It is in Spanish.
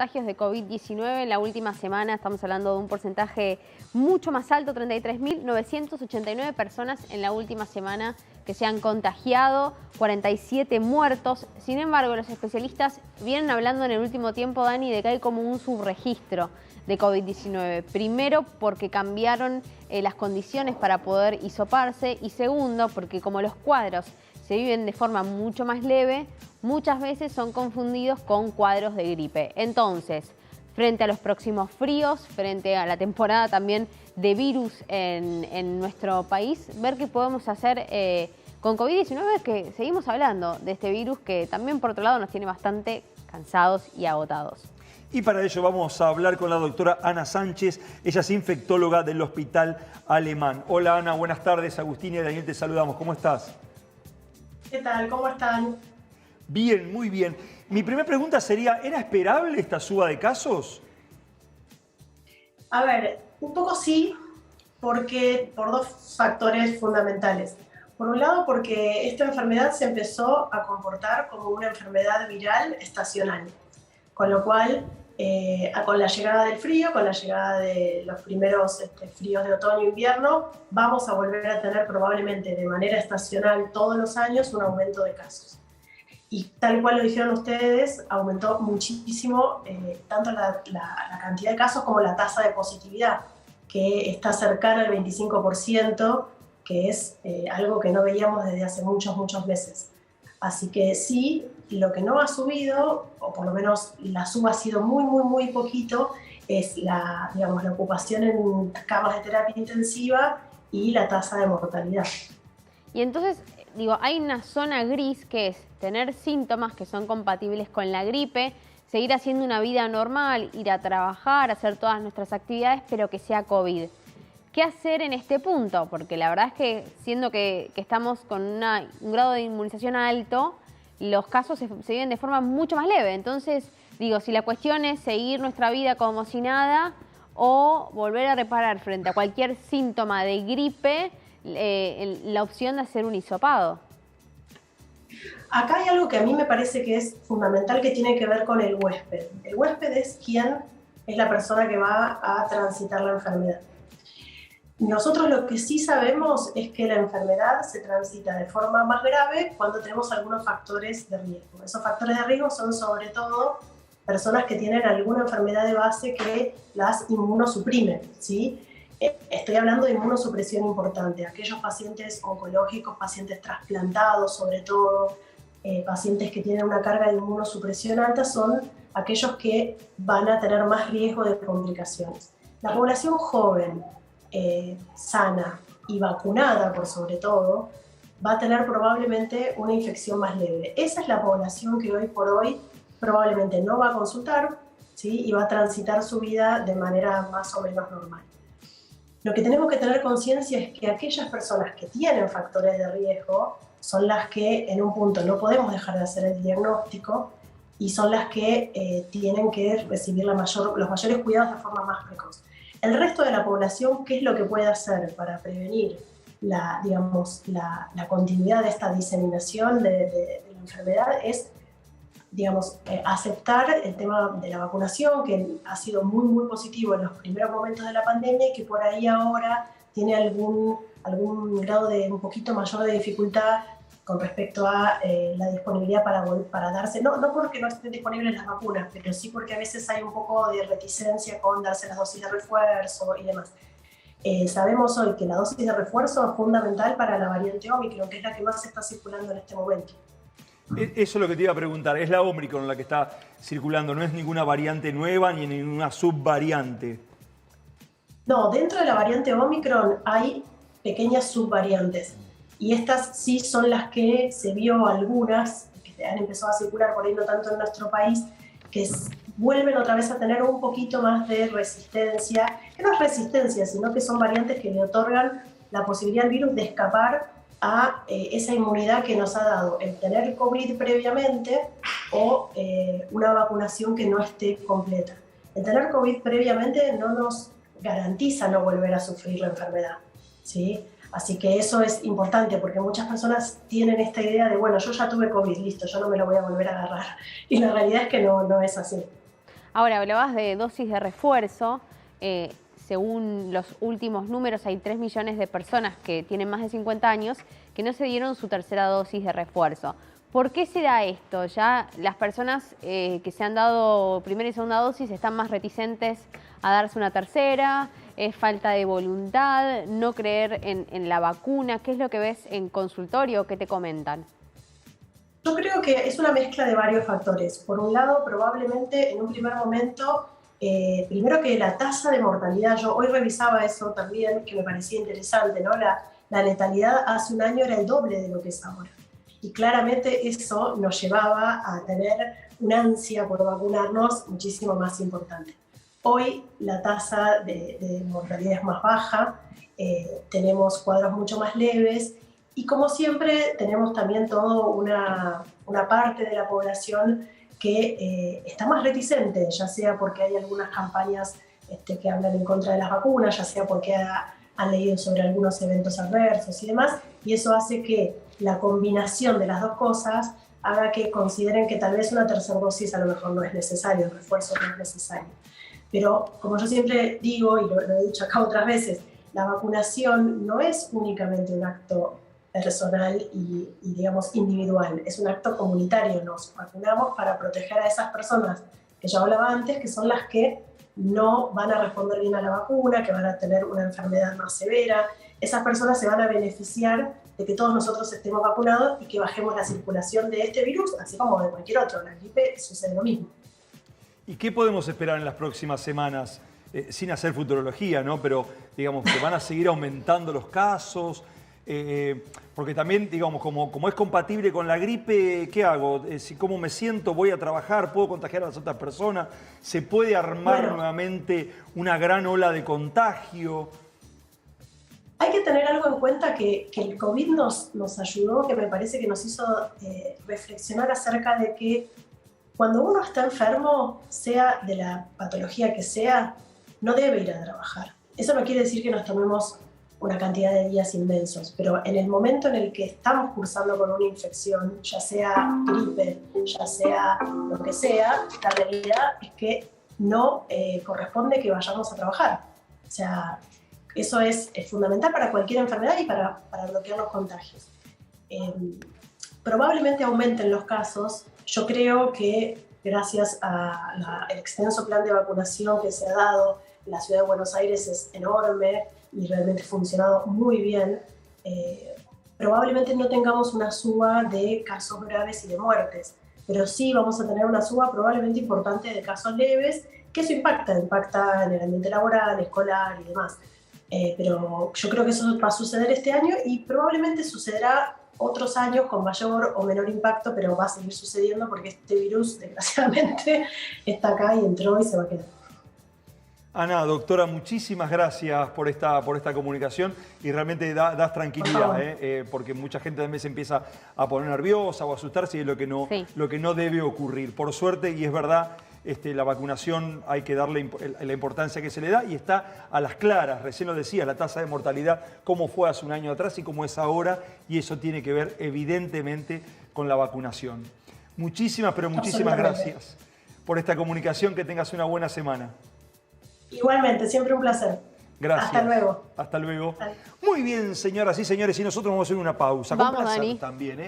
contagios de COVID-19 en la última semana. Estamos hablando de un porcentaje mucho más alto, 33.989 personas en la última semana que se han contagiado, 47 muertos. Sin embargo, los especialistas vienen hablando en el último tiempo, Dani, de que hay como un subregistro de COVID-19. Primero, porque cambiaron las condiciones para poder hisoparse, y segundo, porque como los cuadros se viven de forma mucho más leve, muchas veces son confundidos con cuadros de gripe. Entonces, frente a los próximos fríos, frente a la temporada también de virus en nuestro país, ver qué podemos hacer con COVID-19, que seguimos hablando de este virus que también, por otro lado, nos tiene bastante cansados y agotados. Y para ello vamos a hablar con la doctora Ana Sánchez. Ella es infectóloga del Hospital Alemán. Hola Ana, buenas tardes. Agustín y Daniel te saludamos. ¿Cómo estás? ¿Qué tal? ¿Cómo están? Bien, muy bien. Mi primera pregunta sería, ¿era esperable esta suba de casos? A ver, un poco sí, porque por dos factores fundamentales. Por un lado, porque esta enfermedad se empezó a comportar como una enfermedad viral estacional, con lo cual, con la llegada del frío, con la llegada de los primeros fríos de otoño-invierno, vamos a volver a tener probablemente de manera estacional todos los años un aumento de casos. Y tal cual lo dijeron ustedes, aumentó muchísimo tanto la cantidad de casos como la tasa de positividad, que está cercana al 25%, que es algo que no veíamos desde hace muchos meses. Así que sí, lo que no ha subido, o por lo menos la suba ha sido muy poquito, es la ocupación en camas de terapia intensiva y la tasa de mortalidad. Y entonces, digo, hay una zona gris que es tener síntomas que son compatibles con la gripe, seguir haciendo una vida normal, ir a trabajar, hacer todas nuestras actividades, pero que sea COVID. ¿Qué hacer en este punto? Porque la verdad es que, siendo que estamos con un grado de inmunización alto, los casos se viven de forma mucho más leve. Entonces, digo, si la cuestión es seguir nuestra vida como si nada o volver a reparar frente a cualquier síntoma de gripe, la opción de hacer un hisopado. Acá hay algo que a mí me parece que es fundamental, que tiene que ver con el huésped. El huésped es quien es la persona que va a transitar la enfermedad. Nosotros lo que sí sabemos es que la enfermedad se transita de forma más grave cuando tenemos algunos factores de riesgo. Esos factores de riesgo son sobre todo personas que tienen alguna enfermedad de base que las inmunosuprimen, ¿sí? Estoy hablando de inmunosupresión importante, aquellos pacientes oncológicos, pacientes trasplantados sobre todo, pacientes que tienen una carga de inmunosupresión alta, son aquellos que van a tener más riesgo de complicaciones. La población joven, sana y vacunada por sobre todo, va a tener probablemente una infección más leve. Esa es la población que hoy por hoy probablemente no va a consultar, ¿sí? Y va a transitar su vida de manera más o menos normal. Lo que tenemos que tener conciencia es que aquellas personas que tienen factores de riesgo son las que en un punto no podemos dejar de hacer el diagnóstico y son las que tienen que recibir los mayores cuidados de forma más precoz. El resto de la población, ¿qué es lo que puede hacer para prevenir la continuidad de esta diseminación de la enfermedad? Es, aceptar el tema de la vacunación, que ha sido muy positivo en los primeros momentos de la pandemia y que por ahí ahora tiene algún grado de un poquito mayor de dificultad con respecto a la disponibilidad para darse, no porque no estén disponibles las vacunas, pero sí porque a veces hay un poco de reticencia con darse las dosis de refuerzo y demás. Sabemos hoy que la dosis de refuerzo es fundamental para la variante Omicron, que es la que más se está circulando en este momento. Eso es lo que te iba a preguntar. Es la Omicron la que está circulando, no es ninguna variante nueva ni ninguna subvariante. No, dentro de la variante Omicron hay pequeñas subvariantes. Y estas sí son las que se vio algunas, que han empezado a circular por ahí no tanto en nuestro país, que vuelven otra vez a tener un poquito más de resistencia, que no es resistencia, sino que son variantes que le otorgan la posibilidad al virus de escapar a esa inmunidad que nos ha dado el tener COVID previamente o una vacunación que no esté completa. El tener COVID previamente no nos garantiza no volver a sufrir la enfermedad, ¿sí? Así que eso es importante porque muchas personas tienen esta idea de, bueno, yo ya tuve COVID, listo, yo no me lo voy a volver a agarrar. Y la realidad es que no es así. Ahora, hablabas de dosis de refuerzo. Según los últimos números, hay 3 millones de personas que tienen más de 50 años que no se dieron su tercera dosis de refuerzo. ¿Por qué se da esto? Ya las personas que se han dado primera y segunda dosis están más reticentes a darse una tercera, es falta de voluntad, no creer en la vacuna. ¿Qué es lo que ves en consultorio? ¿Qué te comentan? Yo creo que es una mezcla de varios factores. Por un lado, probablemente en un primer momento, primero que la tasa de mortalidad, yo hoy revisaba eso también, que me parecía interesante, ¿no? La letalidad hace un año era el doble de lo que es ahora. Y claramente eso nos llevaba a tener una ansia por vacunarnos muchísimo más importante. Hoy la tasa de mortalidad es más baja, tenemos cuadros mucho más leves y como siempre tenemos también toda una parte de la población que está más reticente, ya sea porque hay algunas campañas que hablan en contra de las vacunas, ya sea porque han leído sobre algunos eventos adversos y demás, y eso hace que la combinación de las dos cosas haga que consideren que tal vez una tercera dosis a lo mejor no es necesario, el refuerzo no es necesario. Pero como yo siempre digo, y lo he dicho acá otras veces, la vacunación no es únicamente un acto personal y digamos individual, es un acto comunitario. Nos vacunamos para proteger a esas personas que yo hablaba antes, que son las que no van a responder bien a la vacuna, que van a tener una enfermedad más severa. Esas personas se van a beneficiar de que todos nosotros estemos vacunados y que bajemos la circulación de este virus, así como de cualquier otro. La gripe sucede lo mismo. ¿Y qué podemos esperar en las próximas semanas? Sin hacer futurología, ¿no? Pero digamos que van a seguir aumentando los casos. Porque también, digamos, como es compatible con la gripe, ¿qué hago? ¿Cómo me siento? ¿Voy a trabajar? ¿Puedo contagiar a las otras personas? ¿Se puede armar nuevamente una gran ola de contagio? Hay que tener algo en cuenta que el COVID nos ayudó, que me parece que nos hizo reflexionar acerca de que cuando uno está enfermo, sea de la patología que sea, no debe ir a trabajar. Eso no quiere decir que nos tomemos una cantidad de días inmensos, pero en el momento en el que estamos cursando con una infección, ya sea gripe, ya sea lo que sea, la realidad es que no corresponde que vayamos a trabajar. O sea, eso es fundamental para cualquier enfermedad y para bloquear los contagios. Probablemente aumenten los casos. Yo creo que gracias al extenso plan de vacunación que se ha dado, la ciudad de Buenos Aires es enorme y realmente ha funcionado muy bien. Probablemente no tengamos una suba de casos graves y de muertes, pero sí vamos a tener una suba probablemente importante de casos leves, que eso impacta en el ambiente laboral, escolar y demás. Pero yo creo que eso va a suceder este año y probablemente sucederá otros años con mayor o menor impacto, pero va a seguir sucediendo porque este virus, desgraciadamente, está acá y entró y se va a quedar. Ana, doctora, muchísimas gracias por esta comunicación y realmente das tranquilidad, porque mucha gente también se empieza a poner nerviosa o a asustarse y es lo que no debe ocurrir. Por suerte, y es verdad, la vacunación hay que darle la importancia que se le da y está a las claras. Recién lo decía, la tasa de mortalidad, cómo fue hace un año atrás y cómo es ahora, y eso tiene que ver evidentemente con la vacunación. Muchísimas, pero muchísimas gracias por esta comunicación. Que tengas una buena semana. Igualmente, siempre un placer. Gracias. Hasta luego. Hasta luego. Muy bien, señoras y señores, y nosotros vamos a hacer una pausa. Vamos, con placer Dani. también,